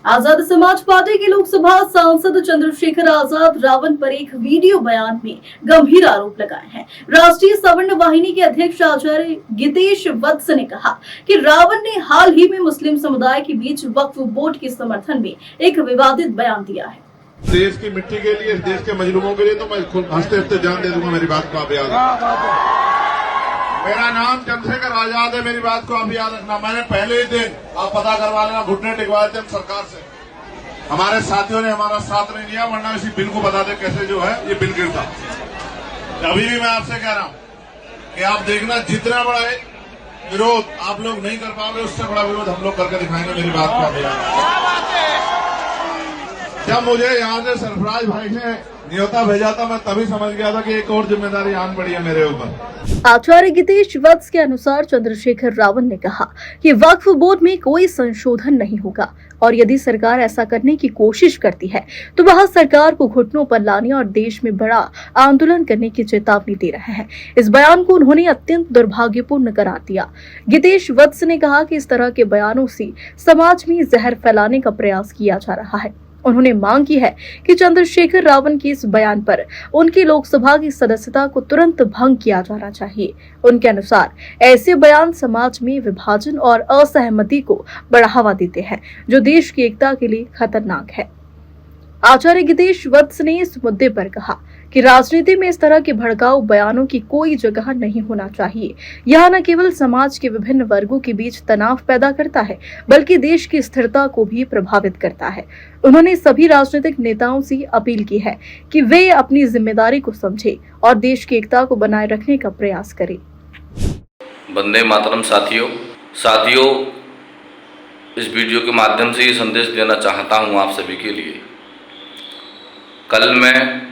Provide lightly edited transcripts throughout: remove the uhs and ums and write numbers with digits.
Azad Samaj party के लोकसभा सांसद चंद्रशेखर आजाद रावण पर एक वीडियो बयान में गंभीर आरोप लगाए हैं। राष्ट्रीय सवर्ण वाहिनी के अध्यक्ष आचार्य गितेश वत्स ने कहा कि रावण ने हाल ही में मुस्लिम समुदाय के बीच वक्फ बोर्ड के समर्थन में एक विवादित बयान दिया है। देश की मिट्टी के लिए, देश के मजलूमों के लिए तो मैं खुद हंसते हंसते जान दे दूंगा। मेरी बात को आप याद रखना। मेरा नाम चंद्रशेखर आजाद है, मेरी बात को आप याद रखना। मैंने पहले ही दिन आप पता करवा लेना, घुटने टिकवाए थे सरकार से। हमारे साथियों ने हमारा साथ नहीं दिया, वरना इसी बिल को बता दे कैसे जो है ये बिल गिरता। अभी भी मैं आपसे कह रहा हूं कि आप देखना, जितना बड़ा विरोध आप लोग नहीं कर पाओगे, उससे बड़ा विरोध हम लोग करके दिखाएंगे। मेरी बात को आप याद रखना। जब मुझे यहाँ से सरफराज भाई ने न्योता भेजा था, मैं तभी समझ गया था कि एक और जिम्मेदारी आन पड़ी है मेरे ऊपर। आचार्य गितेश वत्स के अनुसार चंद्रशेखर रावण ने कहा कि वक्फ बोर्ड में कोई संशोधन नहीं होगा और यदि सरकार ऐसा करने की कोशिश करती है तो वह सरकार को घुटनों पर लाने और देश में बड़ा आंदोलन करने की चेतावनी दे रहे हैं। इस बयान को उन्होंने अत्यंत दुर्भाग्यपूर्ण करार दिया। गितेश वत्स ने कहा कि इस तरह के बयानों से समाज में जहर फैलाने का प्रयास किया जा रहा है। उन्होंने मांग की है कि चंद्रशेखर रावण के इस बयान पर उनकी लोकसभा की सदस्यता को तुरंत भंग किया जाना चाहिए। उनके अनुसार ऐसे बयान समाज में विभाजन और असहमति को बढ़ावा देते हैं, जो देश की एकता के लिए खतरनाक है। आचार्य गितेश वत्स ने इस मुद्दे पर कहा कि राजनीति में इस तरह के भड़काऊ बयानों की कोई जगह नहीं होना चाहिए। यह न केवल समाज के विभिन्न वर्गों के बीच तनाव पैदा करता है, बल्कि देश की स्थिरता को भी प्रभावित करता है। उन्होंने सभी राजनीतिक नेताओं से अपील की है कि वे अपनी जिम्मेदारी को समझें और देश की एकता को बनाए रखने का प्रयास करें। वंदे मातरम। साथियों, इस वीडियो के माध्यम से ये संदेश देना चाहता हूँ आप सभी के लिए। कल मैं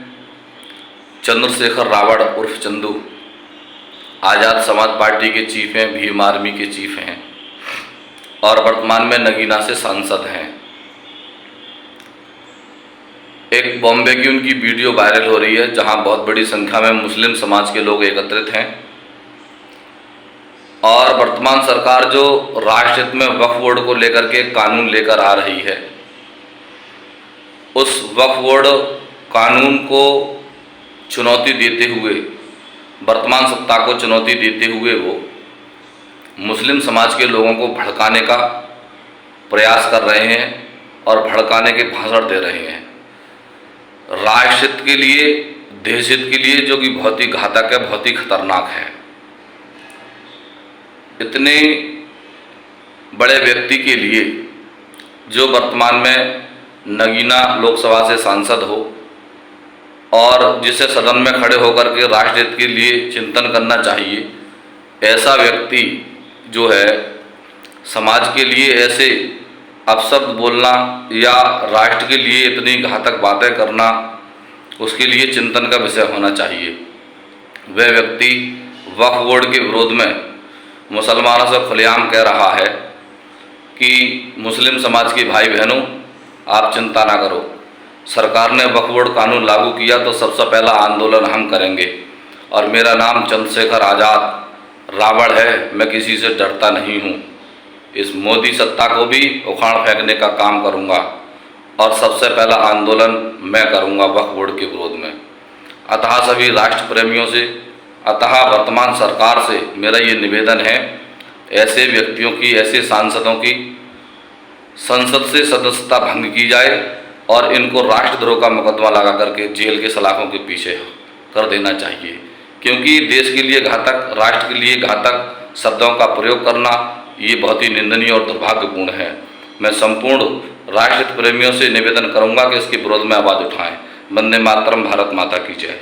चंद्रशेखर रावण उर्फ चंदू आज़ाद समाज पार्टी के चीफ हैं, भीम आर्मी के चीफ हैं और वर्तमान में नगीना से सांसद हैं। एक बॉम्बे की उनकी वीडियो वायरल हो रही है, जहां बहुत बड़ी संख्या में मुस्लिम समाज के लोग एकत्रित हैं और वर्तमान सरकार जो राष्ट्रहित में वक्फ बोर्ड को लेकर के कानून लेकर आ रही है, उस वक्फ बोर्ड कानून को चुनौती देते हुए, वर्तमान सत्ता को चुनौती देते हुए वो मुस्लिम समाज के लोगों को भड़काने का प्रयास कर रहे हैं और भड़काने के भाषण दे रहे हैं, राष्ट्रहित के लिए, देशहित के लिए, जो कि बहुत ही घातक है, बहुत ही खतरनाक है। इतने बड़े व्यक्ति के लिए, जो वर्तमान में नगीना लोकसभा से सांसद हो और जिसे सदन में खड़े होकर के राष्ट्रहित के लिए चिंतन करना चाहिए, ऐसा व्यक्ति जो है समाज के लिए ऐसे अपशब्द बोलना या राष्ट्र के लिए इतनी घातक बातें करना, उसके लिए चिंतन का विषय होना चाहिए। वह व्यक्ति वक्फ बोर्ड के विरोध में मुसलमानों से खुलेआम कह रहा है कि मुस्लिम समाज के भाई बहनों, आप चिंता ना करो, सरकार ने वक्फ बोर्ड कानून लागू किया तो सबसे पहला आंदोलन हम करेंगे और मेरा नाम चंद्रशेखर आज़ाद रावण है, मैं किसी से डरता नहीं हूँ। इस मोदी सत्ता को भी उखाड़ फेंकने का काम करूँगा और सबसे पहला आंदोलन मैं करूँगा वक्फ बोर्ड के विरोध में। अतः सभी राष्ट्र प्रेमियों से, अतः वर्तमान सरकार से मेरा ये निवेदन है, ऐसे व्यक्तियों की, ऐसे सांसदों की संसद से सदस्यता भंग की जाए और इनको राष्ट्रद्रोह का मुकदमा लगा करके जेल के सलाखों के पीछे कर देना चाहिए, क्योंकि देश के लिए घातक, राष्ट्र के लिए घातक शब्दों का प्रयोग करना ये बहुत ही निंदनीय और दुर्भाग्यपूर्ण है। मैं संपूर्ण राष्ट्रहित प्रेमियों से निवेदन करूंगा कि इसके विरोध में आवाज़ उठाएं। वंदे मातरम। भारत माता की जय।